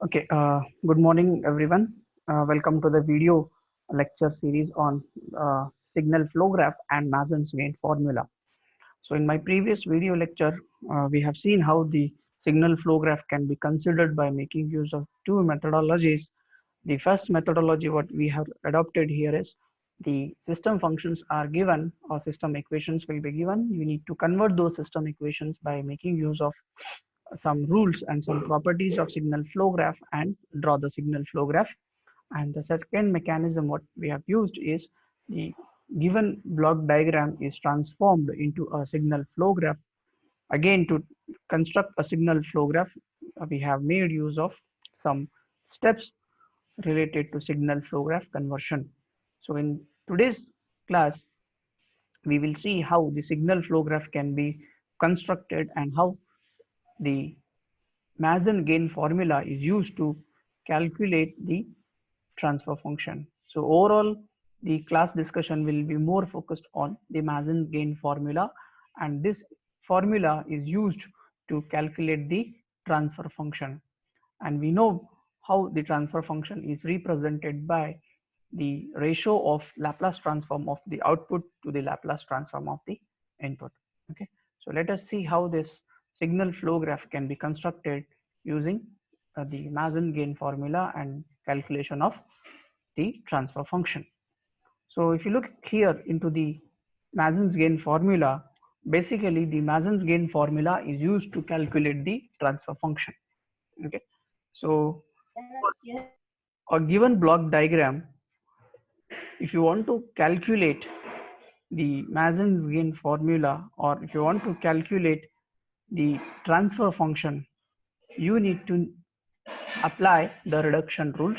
Okay, good morning, everyone. Welcome to the video lecture series on signal flow graph and Mason's gain formula. So, in my previous video lecture, we have seen how the signal flow graph can be considered by making use of two methodologies. The first methodology, what we have adopted here is the system functions are given or system equations will be given. You need to convert those system equations by making use of some rules and some properties of signal flow graph and draw the signal flow graph. And the second mechanism what we have used is the given block diagram is transformed into a signal flow graph. Again, to construct a signal flow graph, we have made use of some steps related to signal flow graph conversion. So in today's class, we will see how the signal flow graph can be constructed and how the Mason gain formula is used to calculate the transfer function. So overall, the class discussion will be more focused on the Mason gain formula, and this formula is used to calculate the transfer function. And we know how the transfer function is represented by the ratio of Laplace transform of the output to the Laplace transform of the input. Okay, so let us see how this signal flow graph can be constructed using the Mason gain formula and calculation of the transfer function. So if you look here into the Mason's gain formula, basically the Mason's gain formula is used to calculate the transfer function. Okay, so a given block diagram, if you want to calculate the Mason's gain formula, or if you want to calculate the transfer function, you need to apply the reduction rules,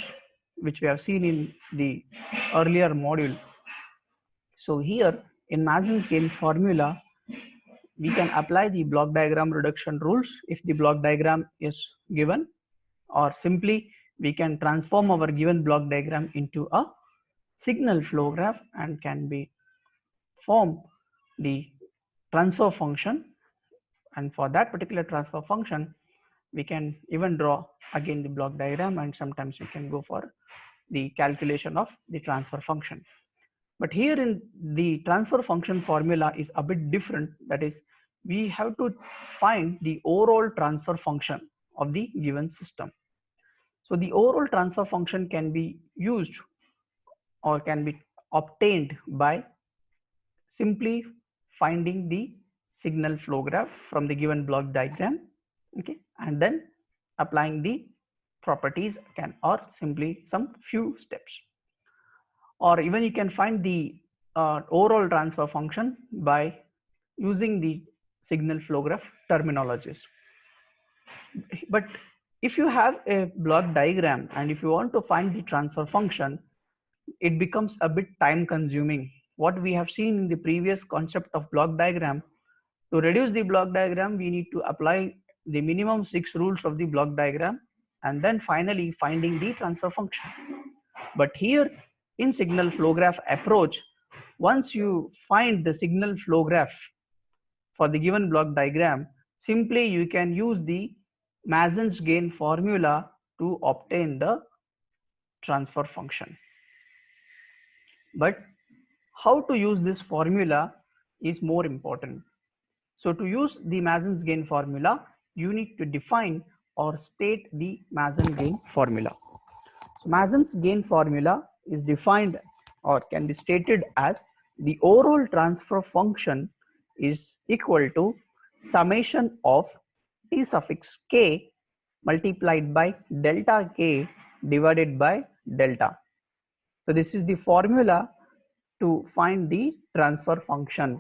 which we have seen in the earlier module. So here in Mason's gain formula, we can apply the block diagram reduction rules if the block diagram is given, or simply we can transform our given block diagram into a signal flow graph and can be form the transfer function. And for that particular transfer function, we can even draw again the block diagram, and sometimes we can go for the calculation of the transfer function. But here in the transfer function formula is a bit different. That is, we have to find the overall transfer function of the given system. So the overall transfer function can be used or can be obtained by simply finding the signal flow graph from the given block diagram, okay, and then applying the properties can, or simply some few steps, or even you can find the overall transfer function by using the signal flow graph terminologies. But if you have a block diagram and if you want to find the transfer function, it becomes a bit time consuming. What we have seen in the previous concept of block diagram, to reduce the block diagram, we need to apply the minimum 6 rules of the block diagram and then finally finding the transfer function. But here in signal flow graph approach, once you find the signal flow graph for the given block diagram, simply you can use the Mason's gain formula to obtain the transfer function. But how to use this formula is more important. So to use the Mason's gain formula, you need to define or state the Mason gain formula. So Mason's gain formula is defined or can be stated as the overall transfer function is equal to summation of t suffix k multiplied by delta k divided by delta. So this is the formula to find the transfer function.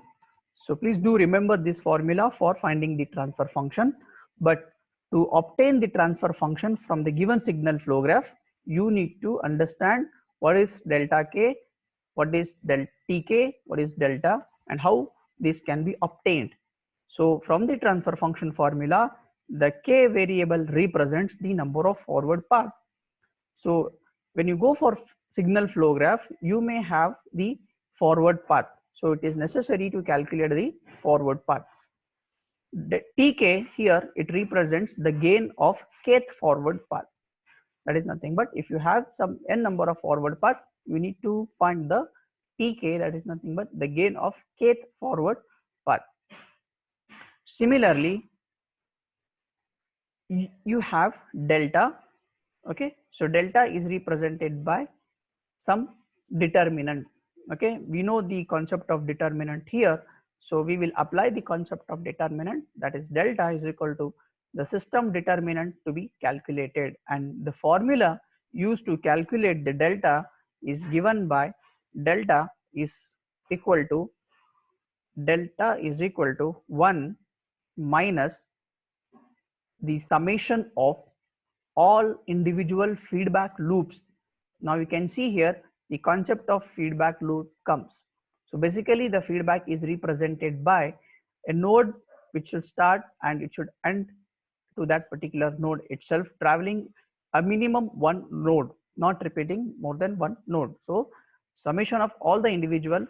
So please do remember this formula for finding the transfer function. But to obtain the transfer function from the given signal flow graph, you need to understand what is delta k, what is del tk, what is delta, and how this can be obtained. So from the transfer function formula, the k variable represents the number of forward paths. So when you go for signal flow graph, you may have the forward path. So it is necessary to calculate the forward paths. The tk here, it represents the gain of kth forward path. that is nothing but if you have some n number of forward path, you need to find the tk, that is nothing but the gain of kth forward path. Similarly, you have delta. Okay, so delta is represented by some determinant. Okay, we know the concept of determinant here, so we will apply the concept of determinant, that is delta is equal to the system determinant to be calculated, and the formula used to calculate the delta is given by delta is equal to 1 minus the summation of all individual feedback loops. Now you can see here the concept of feedback loop comes. So basically the feedback is represented by a node which should start and it should end to that particular node itself, traveling a minimum one node, not repeating more than one node. So summation of all the individual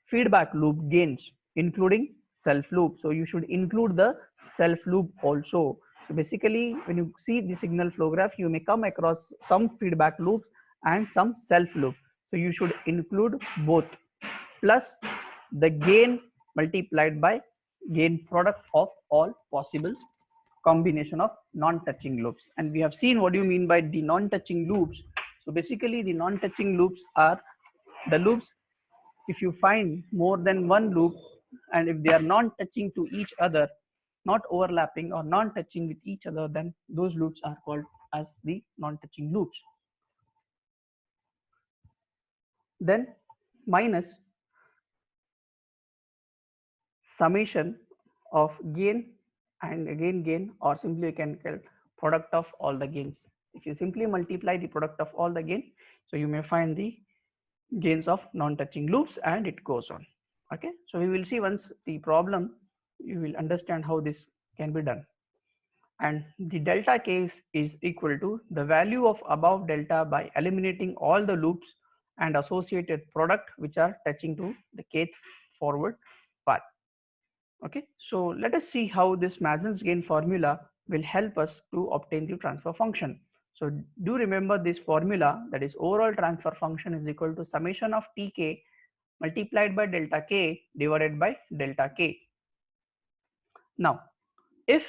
feedback loop gains including self loop. So you should include the self loop also. So basically when you see the signal flow graph, you may come across some feedback loops and some self loop. So you should include both, plus the gain multiplied by gain product of all possible combination of non-touching loops. And we have seen what do you mean by the non-touching loops. So basically the non-touching loops are the loops if you find more than one loop and if they are non-touching to each other, not overlapping or non-touching with each other, then those loops are called as the non-touching loops. Then minus summation of gain and again gain, or simply you can call product of all the gains. If you simply multiply the product of all the gain, so you may find the gains of non-touching loops and it goes on. Okay, so we will see once the problem, you will understand how this can be done. And the delta case is equal to the value of above delta by eliminating all the loops and associated product which are touching to the kth forward path. Okay, so let us see how this Mason's gain formula will help us to obtain the transfer function. So do remember this formula, that is overall transfer function is equal to summation of tk multiplied by delta k divided by delta k. Now if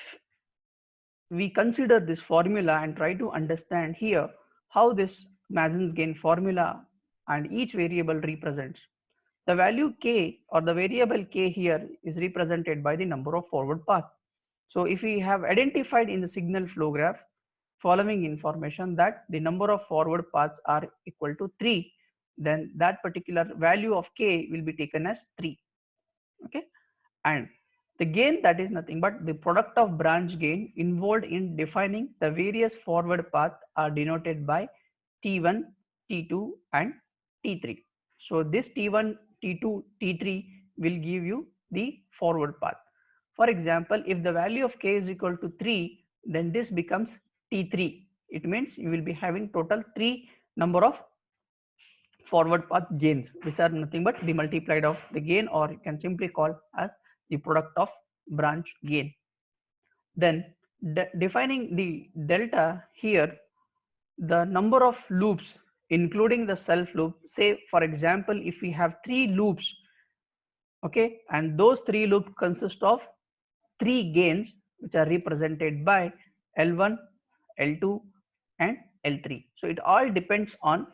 we consider this formula and try to understand here how this Mason's gain formula and each variable represents. The value k or the variable k here is represented by the number of forward path. So if we have identified in the signal flow graph following information that the number of forward paths are equal to 3, then that particular value of k will be taken as 3. Okay, and the gain, that is nothing but the product of branch gain involved in defining the various forward path are denoted by T1, T2 and T3. So this T1, T2, T3 will give you the forward path. For example, if the value of k is equal to 3, then this becomes T3. It means you will be having total 3 number of forward path gains, which are nothing but the multiplied of the gain, or you can simply call as the product of branch gain. Then defining the delta here, the number of loops including the self loop, say for example if we have 3 loops, okay, and those 3 loops consist of 3 gains which are represented by L1, L2 and L3. So it all depends on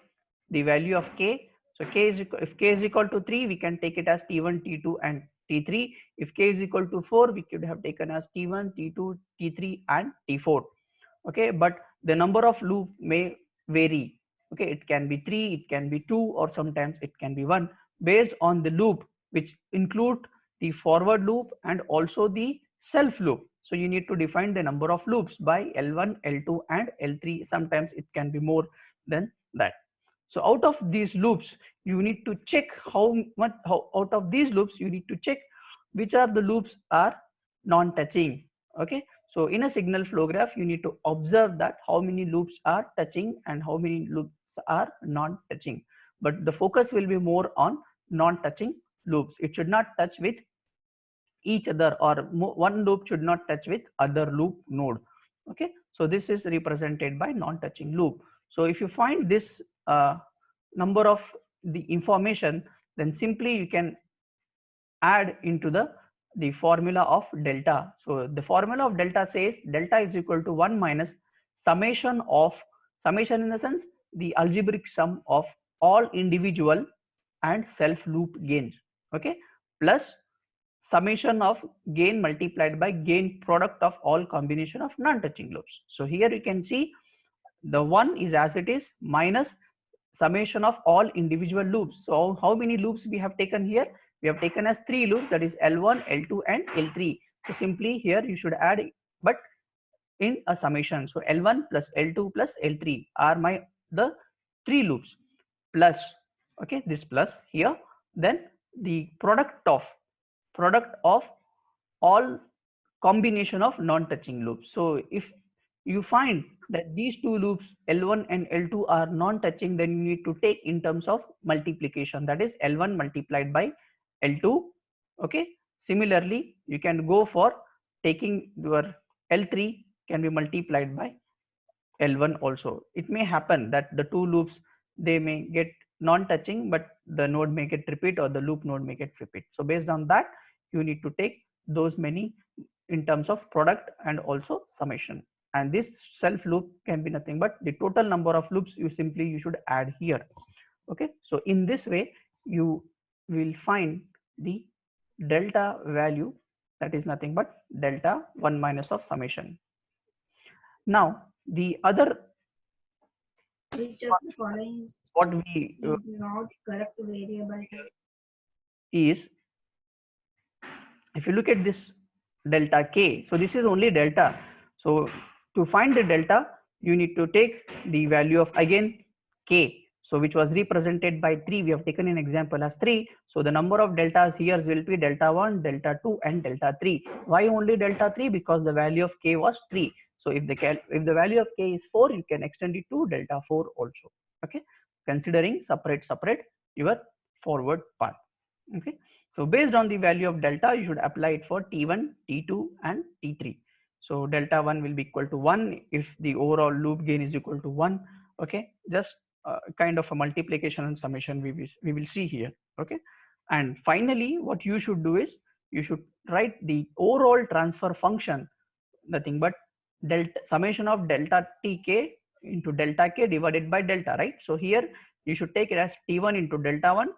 the value of k. So k is equal, if k is equal to 3, we can take it as T1, T2 and T3. If k is equal to 4, we could have taken as T1, T2, T3 and T4. Okay, but the number of loop may vary. Okay, it can be 3, it can be 2, or sometimes it can be 1, based on the loop, which include the forward loop and also the self loop. So you need to define the number of loops by L1, L2 and L3. Sometimes it can be more than that. So out of these loops, you need to check how out of these loops, you need to check which are the loops are non-touching. Okay, so in a signal flow graph, you need to observe that how many loops are touching and how many loops are non-touching. But the focus will be more on non-touching loops. It should not touch with each other, or one loop should not touch with other loop node. Okay, so this is represented by non-touching loop. So if you find this number of the information, then simply you can add into the formula of delta. So the formula of delta says delta is equal to 1 minus summation of, summation in the sense the algebraic sum of all individual and self loop gains, okay, plus summation of gain multiplied by gain product of all combination of non-touching loops. So here you can see the one is as it is minus summation of all individual loops. So how many loops we have taken here? We have taken as 3 loops, that is L1, L2 and L3. So simply here you should add, but in a summation. So L1 plus L2 plus L3 are the 3 loops, plus, okay, this plus here, then the product of all combination of non-touching loops. So if you find that these two loops L1 and L2 are non-touching, then you need to take in terms of multiplication, that is L1 multiplied by L2. Okay, similarly you can go for taking your L3 can be multiplied by L1 also. It may happen that the two loops, they may get non-touching, but the node may get repeat or the loop node may get repeat. So based on that, you need to take those many in terms of product and also summation. And this self loop can be nothing but the total number of loops you should add here. Okay, so in this way you will find the delta value, that is nothing but delta 1 minus of summation. Now the other what we not correct variable is, if you look at this delta k, so this is only delta. So to find the delta, you need to take the value of again k, so which was represented by 3. We have taken an example as 3. So the number of deltas here will be delta 1, delta 2 and delta 3. Why only delta 3? Because the value of k was 3. So if the value of k is 4, you can extend it to delta 4 also. Okay, considering separate your forward path. Okay, so based on the value of delta, you should apply it for T1, T2 and T3. So delta 1 will be equal to 1 if the overall loop gain is equal to 1. Okay, just kind of a multiplication and summation we will see here. Okay, and finally what you should do is you should write the overall transfer function, nothing but delta summation of delta tk into delta k divided by delta, right? So here you should take it as T1 into delta 1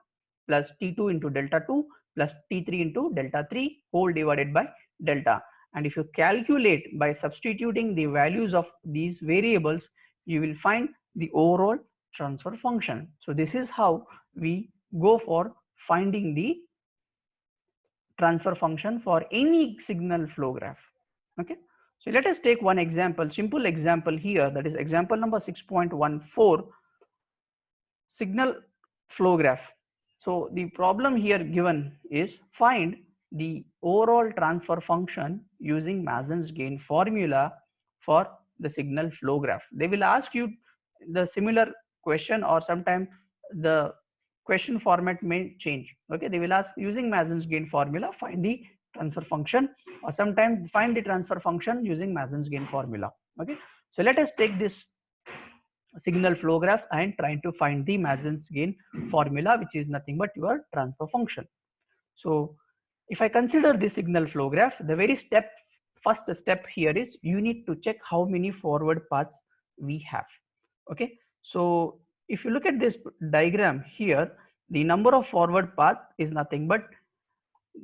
plus T2 into delta 2 plus T3 into delta 3 whole divided by delta. And if you calculate by substituting the values of these variables, you will find the overall transfer function. So this is how we go for finding the transfer function for any signal flow graph. Okay, so let us take one example, simple example here, that is example number 6.14, signal flow graph. So the problem here given is find the overall transfer function using Mason's gain formula for the signal flow graph. They will ask you the similar question, or sometimes the question format may change. Okay, they will ask using Mason's gain formula find the transfer function, or sometimes find the transfer function using Mason's gain formula. Okay, so let us take this signal flow graph and trying to find the Mason's gain formula, which is nothing but your transfer function. So if I consider the signal flow graph, the very first step here is you need to check how many forward paths we have. Okay, so if you look at this diagram here, the number of forward path is nothing but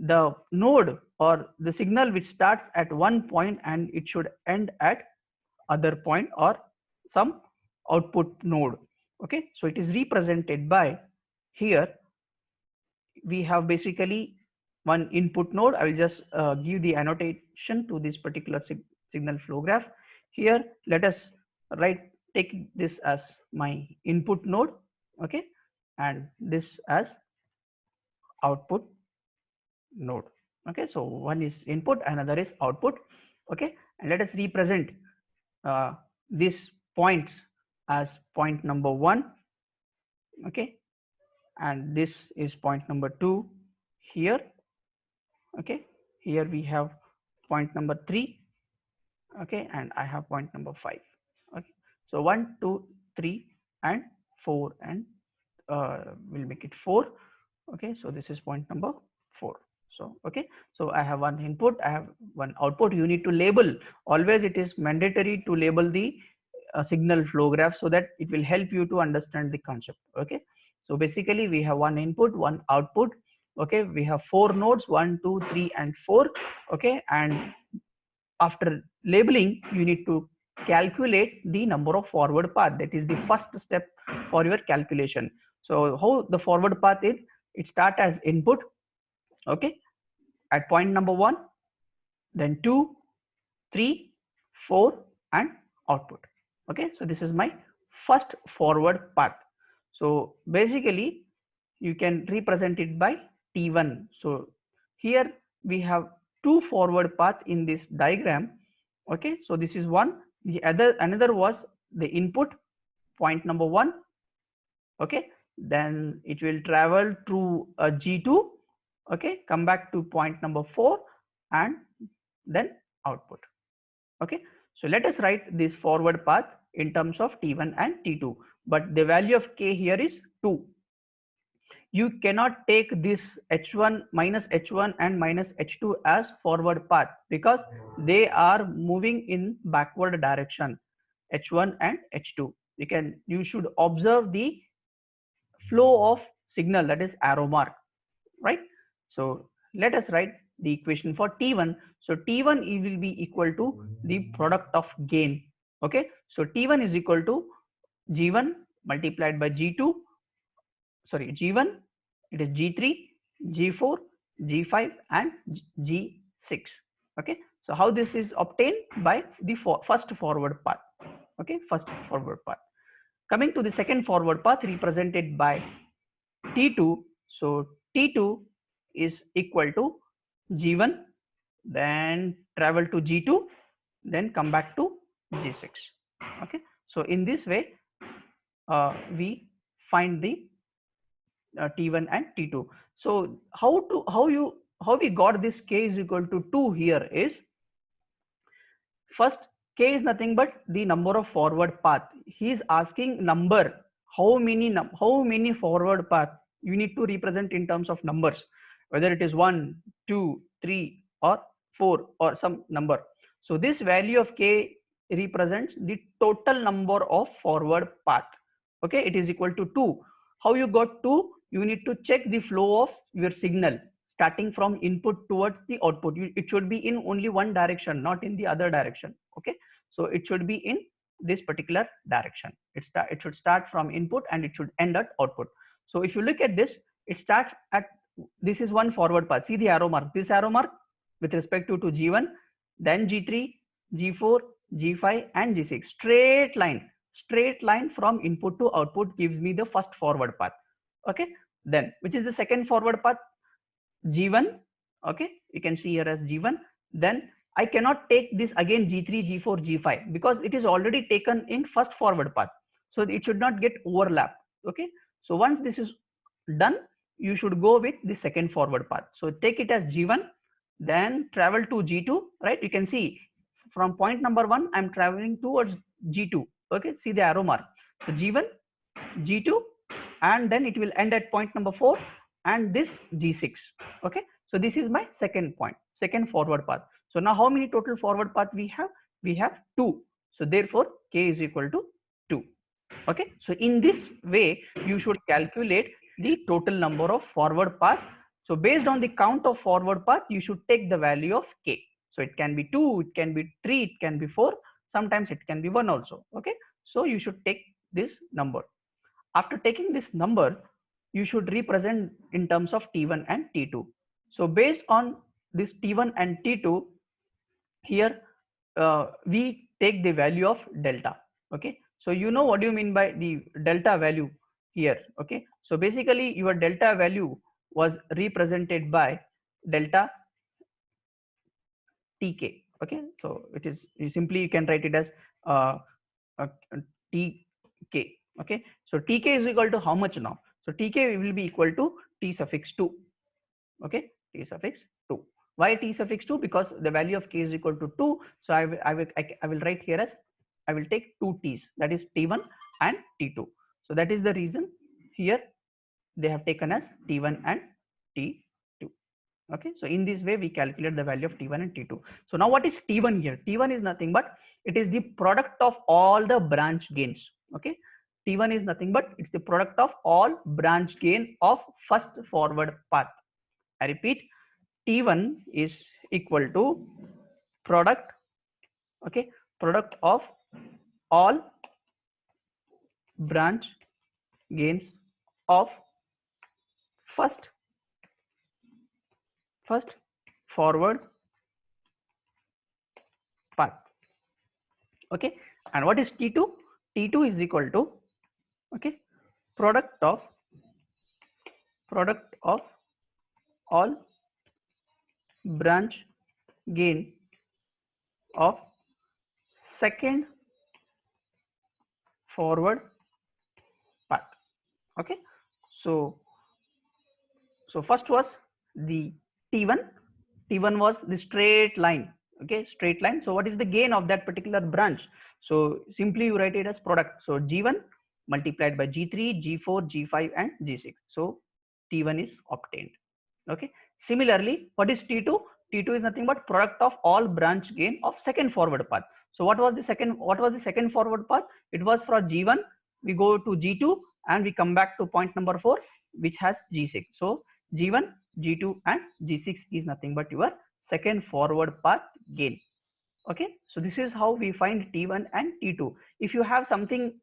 the node or the signal which starts at one point and it should end at other point or some output node. Okay, so it is represented by, here we have basically one input node. I will just give the annotation to this particular signal flow graph. Here let us take this as my input node, okay, and this as output node. Okay, so one is input, another is output. Okay, and let us represent these points as point number 1. Okay, and this is point number 2 here. Okay, here we have point number 3. okay, and I have point number 5. Okay, so 1, 2, 3, and 4, and we'll make it 4. Okay, so this is point number 4. So okay, so I have one input, I have one output. You need to label, always it is mandatory to label the signal flow graph, so that it will help you to understand the concept. Okay, so basically we have one input, one output. Okay, we have 4 nodes, 1, 2, 3, and 4. Okay, and after labeling, you need to calculate the number of forward path. That is the first step for your calculation. So how the forward path is, it start as input, okay, at point number 1, then 2, 3, 4, and output. Okay, so this is my first forward path. So basically you can represent it by T1. So here we have 2 forward path in this diagram. Okay, so this is one. The another was the input, point number 1. Okay, then it will travel through a G2. Okay, come back to point number 4, and then output. Okay, so let us write this forward path in terms of T1 and T2, but the value of K here is 2. You cannot take this H1 minus H1 and minus H2 as forward path, because they are moving in backward direction, H1 and H2. You should observe the flow of signal, that is arrow mark, right? So let us write the equation for T1. So T1 will be equal to the product of gain. Okay, so T1 is equal to G1 multiplied by G2, sorry, G1, it is G3, G4, G5, and G6. Okay, so how this is obtained? By the first forward path. Okay, first forward path. Coming to the second forward path, represented by T2. So T2 is equal to G1, then travel to G2, then come back to G6. Okay, so in this way we find the T1 and T2. So how we got this K is equal to 2 here is, first, K is nothing but the number of forward path. He is asking number, how many forward path you need to represent in terms of numbers, whether it is 1, 2, 3, or 4, or some number. So this value of K represents the total number of forward path. Okay, it is equal to 2. How you got 2? You need to check the flow of your signal starting from input towards the output. It should be in only one direction, not in the other direction. Okay, so it should be in this particular direction. It should start from input and it should end at output. So if you look at this, it starts at, this is one forward path. See the arrow mark, this arrow mark with respect to G1, then G3, G4, G5, and G6. Straight line from input to output gives me the first forward path. Okay, then which is the second forward path? G1. Okay, you can see here as G1. Then I cannot take this again G3, G4, G5, because it is already taken in first forward path, so it should not get overlap. Okay, so once this is done, you should go with the second forward path. So take it as G1, then travel to G2, right? You can see from point number 1 I'm traveling towards G2. Okay, see the arrow mark. So G1, G2, and then it will end at point number 4, and this G6. Okay, so this is my second point, second forward path. So now how many total forward path we have? We have 2. So therefore K is equal to 2. Okay, so in this way you should calculate the total number of forward path. So based on the count of forward path, you should take the value of K. So it can be 2, it can be 3, it can be 4, sometimes it can be 1 also. Okay, so you should take this number. After taking this number, you should represent in terms of T1 and T2. So based on this T1 and T2, here we take the value of delta. Okay, so you know what do you mean by the delta value here? Okay, so basically your delta value was represented by delta Tk. Okay, so it is, you can write it as uh, Tk. Okay, so Tk is equal to how much now? So Tk will be equal to T suffix 2. Okay, T suffix 2. Why t suffix 2? Because the value of k is equal to 2. So I will write here as, I will take two t's, that is t1 and t2. So that is the reason here they have taken as t1 and t2. Okay, so in this way we calculate the value of t1 and t2. So now what is t1 here? T1 is nothing but it is the product of all the branch gains. Okay, t1 is nothing but it's the product of all branch gain of first forward path. I repeat, t1 is equal to product, okay, product of all branch gains of first forward path. Okay, and what is t2? T2 is equal to, okay, product of all branch gain of second forward path. Okay, so first was the t1 was the straight line. Okay, straight line. So what is the gain of that particular branch? So simply you write it as product. So g1 multiplied by g3, g4, g5 and g6. So t1 is obtained. Okay, similarly, what is t2? T2 is nothing but product of all branch gain of second forward path. So what was the second forward path? It was from g1 we go to g2 and we come back to point number 4 which has g6. So g1, g2 and g6 is nothing but your second forward path gain. Okay, so this is how we find t1 and t2. If you have something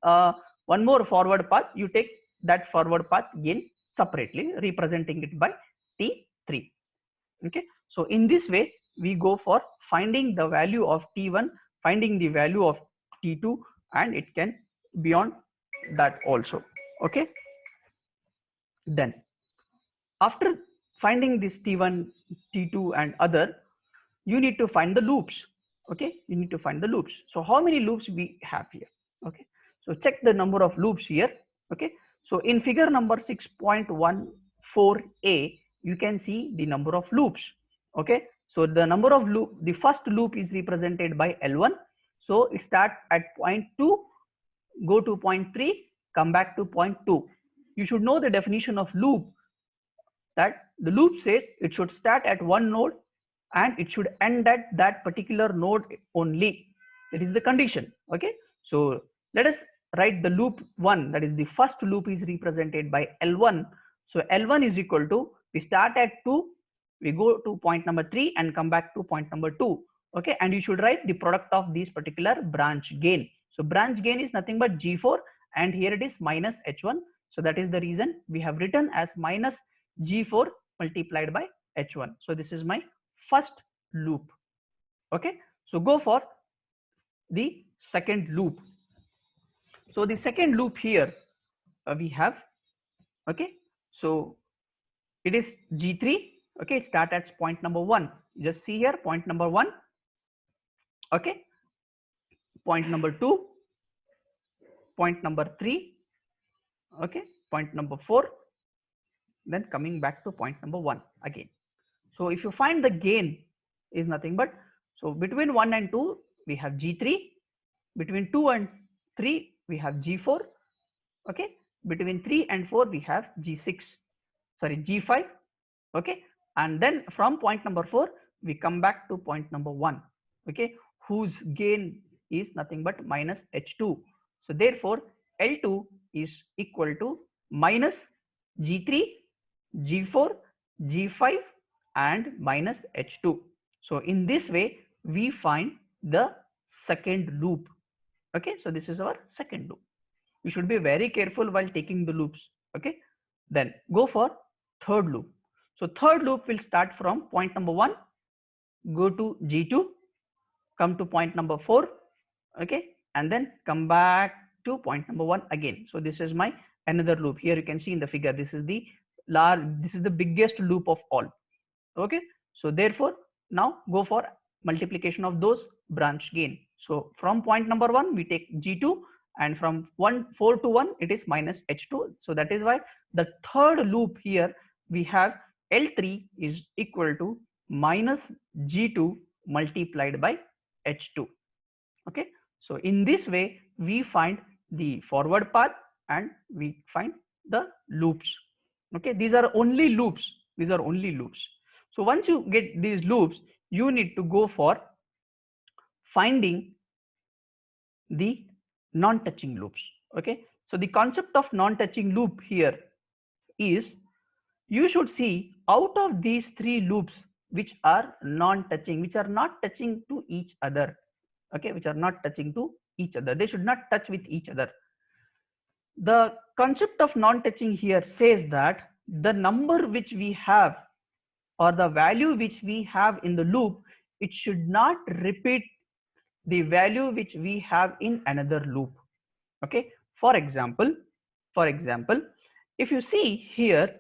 one more forward path, you take that forward path gain separately, representing it by t3. Okay, so in this way we go for finding the value of t1, finding the value of t2, and it can beyond that also. Okay, then after finding this t1, t2 and other, you need to find the loops. Okay, you need to find the loops. So how many loops we have here? Okay, so check the number of loops here. Okay, so in figure number 6.14a you can see the number of loops. Okay, so the number of loop, the first loop is represented by L1. So it starts at point 2, go to point 3, come back to point 2. You should know the definition of loop, that the loop says it should start at one node and it should end at that particular node only. That is the condition. Okay, so let us write the loop 1, that is the first loop is represented by L1. So L1 is equal to, we start at 2, we go to point number 3 and come back to point number 2. Okay, and you should write the product of these particular branch gain. So branch gain is nothing but G4 and here it is minus H1. So that is the reason we have written as minus G4 multiplied by H1. So this is my first loop. Okay, so go for the second loop. So the second loop here we have, okay, so it is G3. Okay, it starts at point number 1. Just see here, point number 1. Okay, point number 2, point number 3, okay, point number 4, then coming back to point number 1 again. So if you find the gain is nothing but, so between 1 and 2 we have G3, between 2 and 3 we have G4, okay, between 3 and 4 we have G6, sorry, G5, okay, and then from point number 4 we come back to point number 1, okay, whose gain is nothing but minus H2. So therefore L2 is equal to minus G3, G4, G5 and minus H2. So in this way we find the second loop. Okay, so this is our second loop. You should be very careful while taking the loops. Okay, then go for third loop. So third loop will start from point number 1, go to G2, come to point number 4, okay, and then come back to point number 1 again. So this is my another loop. Here you can see in the figure, this is the biggest loop of all. Okay, so therefore now go for multiplication of those branch gain. So from point number 1 we take G2 and from 4 to 1 it is minus H2. So that is why the third loop here we have L3 is equal to minus G2 multiplied by H2. Okay, so in this way we find the forward path and we find the loops. Okay, these are only loops. These are only loops. So once you get these loops, you need to go for finding the non-touching loops. Okay, so the concept of non-touching loop here is, you should see out of these three loops which are non-touching, which are not touching to each other. Okay, which are not touching to each other, they should not touch with each other. The concept of non-touching here says that the number which we have, or the value which we have in the loop, it should not repeat the value which we have in another loop. Okay, for example, if you see here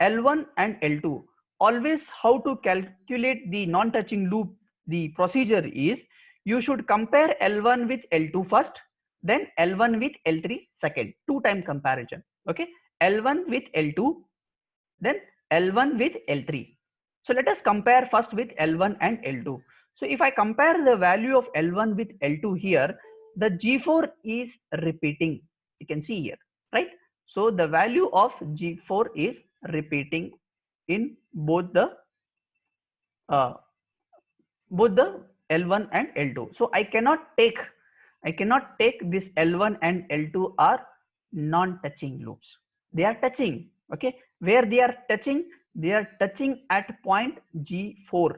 L1 and L2, always how to calculate the non-touching loop, the procedure is, you should compare L1 with L2 first, then L1 with L3 second, two time comparison. Okay, L1 with L2, then L1 with L3. So let us compare first with L1 and L2. So if I compare the value of L1 with L2 here, the G4 is repeating. You can see here, right? So the value of G4 is repeating in both the L1 and L2. So I cannot take this L1 and L2 are non-touching loops. They are touching. Okay, where they are touching? They are touching at point G4.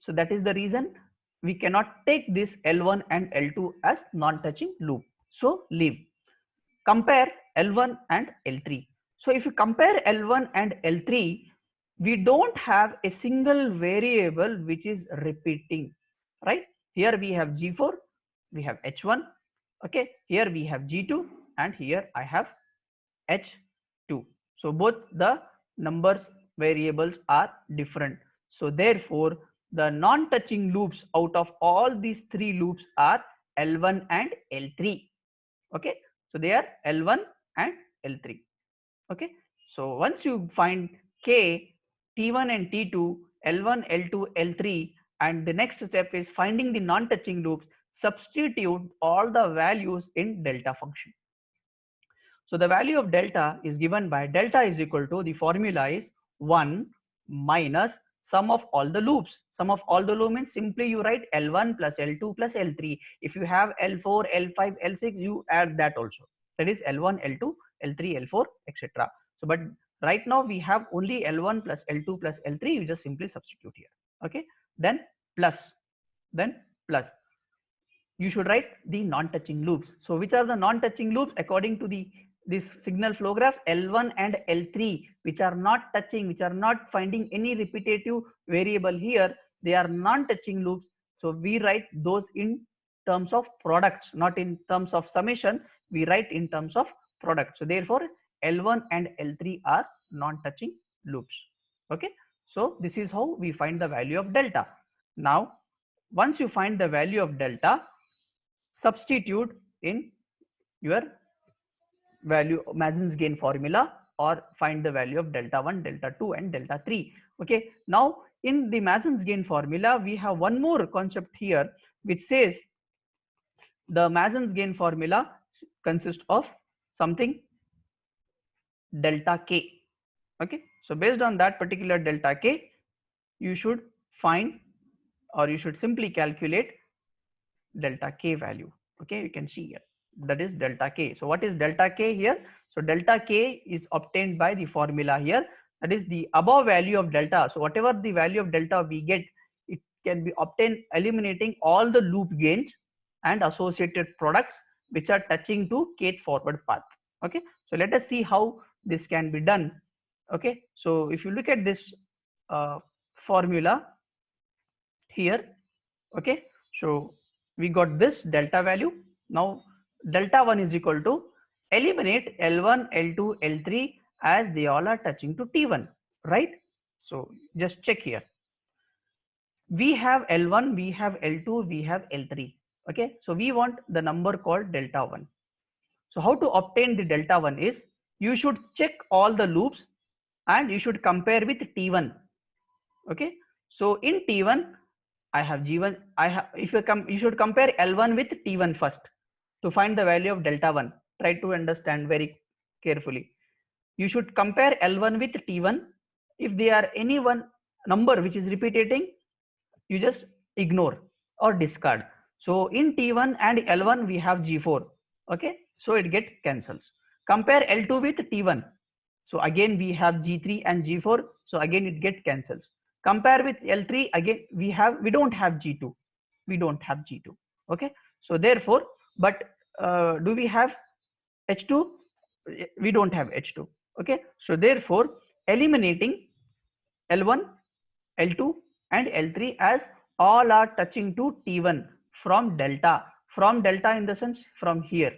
So that is the reason we cannot take this L1 and L2 as non-touching loop. So leave. Compare L1 and L3. So if you compare L1 and L3, we don't have a single variable which is repeating, right? Here we have G4, we have H1. Okay, here we have G2, and here I have H2. So both the numbers variables are different. So therefore the non-touching loops out of all these three loops are L1 and L3. Okay, so they are L1 and L3. Okay, so once you find K, T1 and T2, L1, L2, L3, and the next step is finding the non-touching loops, substitute all the values in delta function. So the value of delta is given by delta is equal to, the formula is 1 minus sum of all the loops. Sum of all the loops means simply you write L1 plus L2 plus L3. If you have L4, L5, L6, you add that also. That is L1, L2, L3, L4, etc. So but right now we have only L1 plus L2 plus L3. You just simply substitute here. Okay, then plus, you should write the non-touching loops. So which are the non-touching loops according to this signal flow graphs? L1 and L3, which are not touching, which are not finding any repetitive variable here, they are non-touching loops. So we write those in terms of products, not in terms of summation. We write in terms of product. So therefore L1 and L3 are non-touching loops. Okay, so this is how we find the value of delta. Now once you find the value of delta, substitute in your value Mason's gain formula, or find the value of delta 1, delta 2 and delta 3. Okay, now in the Mason's gain formula we have one more concept here which says the Mason's gain formula consists of something delta k. Okay, so based on that particular delta k, you should find, or you should simply calculate delta k value. Okay, you can see here, that is delta k. So what is delta k here? So delta k is obtained by the formula here, that is the above value of delta. So whatever the value of delta we get, it can be obtained eliminating all the loop gains and associated products which are touching to kth forward path. Okay, so let us see how this can be done. Okay, so if you look at this formula here, okay, so we got this delta value. Now delta 1 is equal to, eliminate L1, L2, L3 as they all are touching to T1, right? So just check here, we have L1, we have L2, we have L3. Okay, so we want the number called delta 1. So how to obtain the delta 1 is, you should check all the loops and you should compare with T1. Okay, So in T1, I have G1. If you should compare L1 with T1 first to find the value of delta 1. Try to understand very carefully. You should compare L1 with T1. If they are any one number which is repeating, you just ignore or discard. So in T1 and L1 we have G4. Okay, so it get cancels. Compare L2 with T1. So again we have G3 and G4. So again it get cancels. Compare with L3, again we don't have G2. We don't have G2. Okay, so therefore, but do we have H2? We don't have H2. Okay, so therefore eliminating L1, L2 and L3 as all are touching to T1 from delta in the sense from here.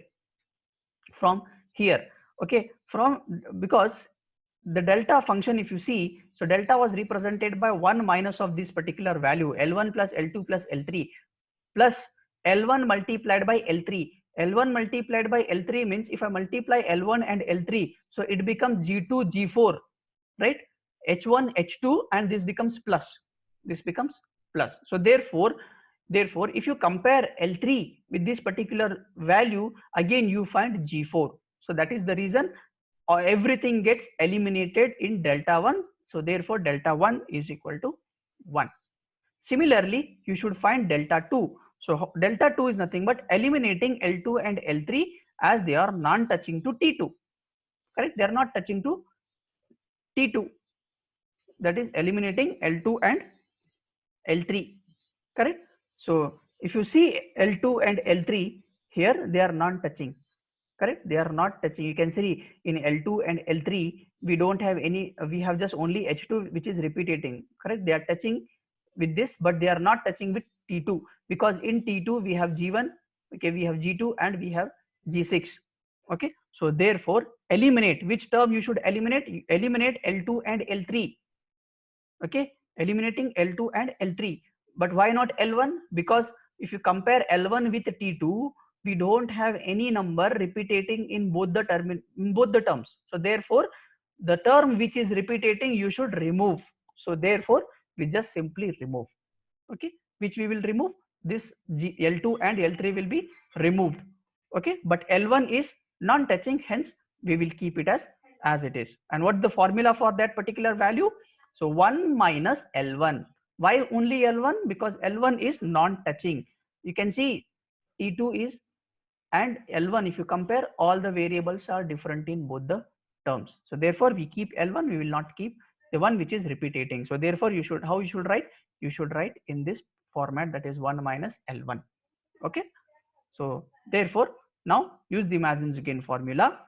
Okay, from, because the delta function, if you see, so delta was represented by 1 minus of this particular value L1 plus L2 plus L3 plus L1 multiplied by L3. L1 multiplied by L3 means if I multiply L1 and L3, so it becomes G2 G4, right? H1 H2 and this becomes plus. This becomes plus. So therefore if you compare L3 with this particular value, again you find G4. So that is the reason everything gets eliminated in delta 1. So therefore delta 1 is equal to 1. Similarly, you should find delta 2. So delta 2 is nothing but eliminating L2 and L3 as they are non-touching to T2. Correct? They are not touching to T2. That is eliminating L2 and L3. Correct? So if you see L2 and L3 here, they are non-touching. Correct? They are not touching. You can see in L2 and L3 we don't have any, we have just only H2 which is repeating. Correct? They are touching with this, but they are not touching with T2, because in T2 we have G1, okay, we have G2 and we have G6. Okay, so therefore eliminate, which term you should eliminate? Eliminate L2 and L3. Okay, eliminating L2 and L3. But why not L1? Because if you compare L1 with T2, we don't have any number repeating in both the terms. So therefore the term which is repeating you should remove. So therefore we just simply remove. Okay, which we will remove, this L2 and L3 will be removed. Okay, but L1 is non-touching, hence we will keep it as it is. And what the formula for that particular value? So 1 minus L1. Why only L1? Because L1 is non-touching. You can see T2 is, and L1, if you compare, all the variables are different in both the terms. So therefore we keep L1, we will not keep the one which is repeating. So therefore you should, how you should write? You should write in this format, that is 1 minus L1. Okay, so therefore now use the Mason's gain formula.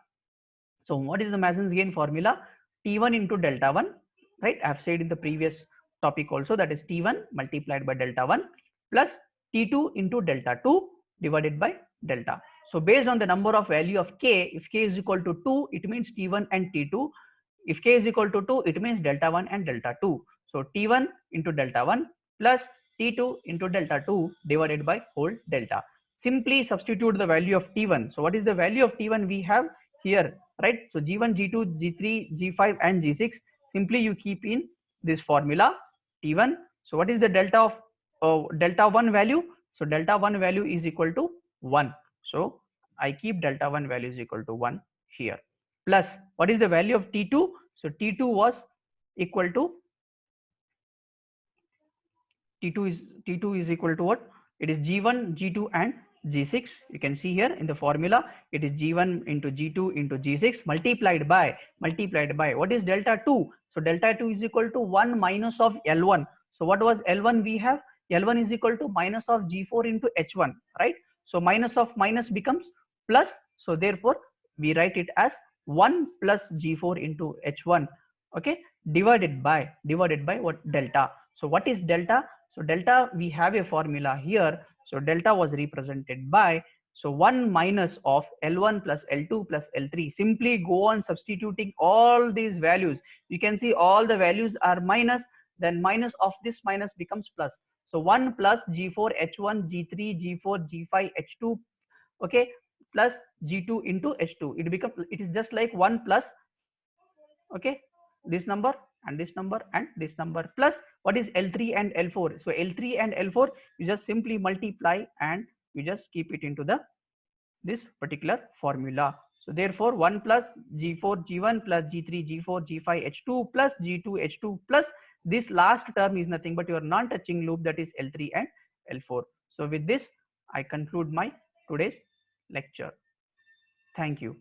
So what is the Mason's gain formula? T1 into delta 1, right? I have said in the previous topic also, that is T1 multiplied by delta 1 plus T2 into delta 2 divided by delta. So based on the number of value of k, if k is equal to 2, it means T1 and T2. If k is equal to 2, it means delta 1 and delta 2. So T1 into delta 1 plus T2 into delta 2 divided by whole delta. Simply substitute the value of T1. So what is the value of T1 we have here, right? So G1, G2, G3, G5 and G6. Simply you keep in this formula T1. So what is the delta of delta 1 value? So delta 1 value is equal to 1. So I keep delta 1 value is equal to 1 here. Plus what is the value of T2? So T2 was equal to, T2 is equal to what? It is G1, G2 and G6. You can see here in the formula, it is G1 into G2 into G6 multiplied by what is delta 2? So delta 2 is equal to 1 minus of L1. So what was L1 we have? L1 is equal to minus of G4 into H1, right? So minus of minus becomes plus. So therefore we write it as 1 plus G4 into H1, okay, divided by what? Delta. So what is delta? So delta, we have a formula here. So delta was represented by, so 1 minus of L1 plus L2 plus L3. Simply go on substituting all these values. You can see all the values are minus, then minus of this minus becomes plus. So 1 plus G4 H1 G3 G4 G5 H2, okay, plus G2 into H2. It is just like 1 plus, okay, this number and this number plus what is L3 and L4. So L3 and L4 you just simply multiply and you just keep it into the this particular formula. So therefore 1 plus G4 G1 plus G3 G4 G5 H2 plus G2 H2 plus this last term is nothing but your non-touching loop, that is L3 and L4. So with this I conclude my today's lecture. Thank you.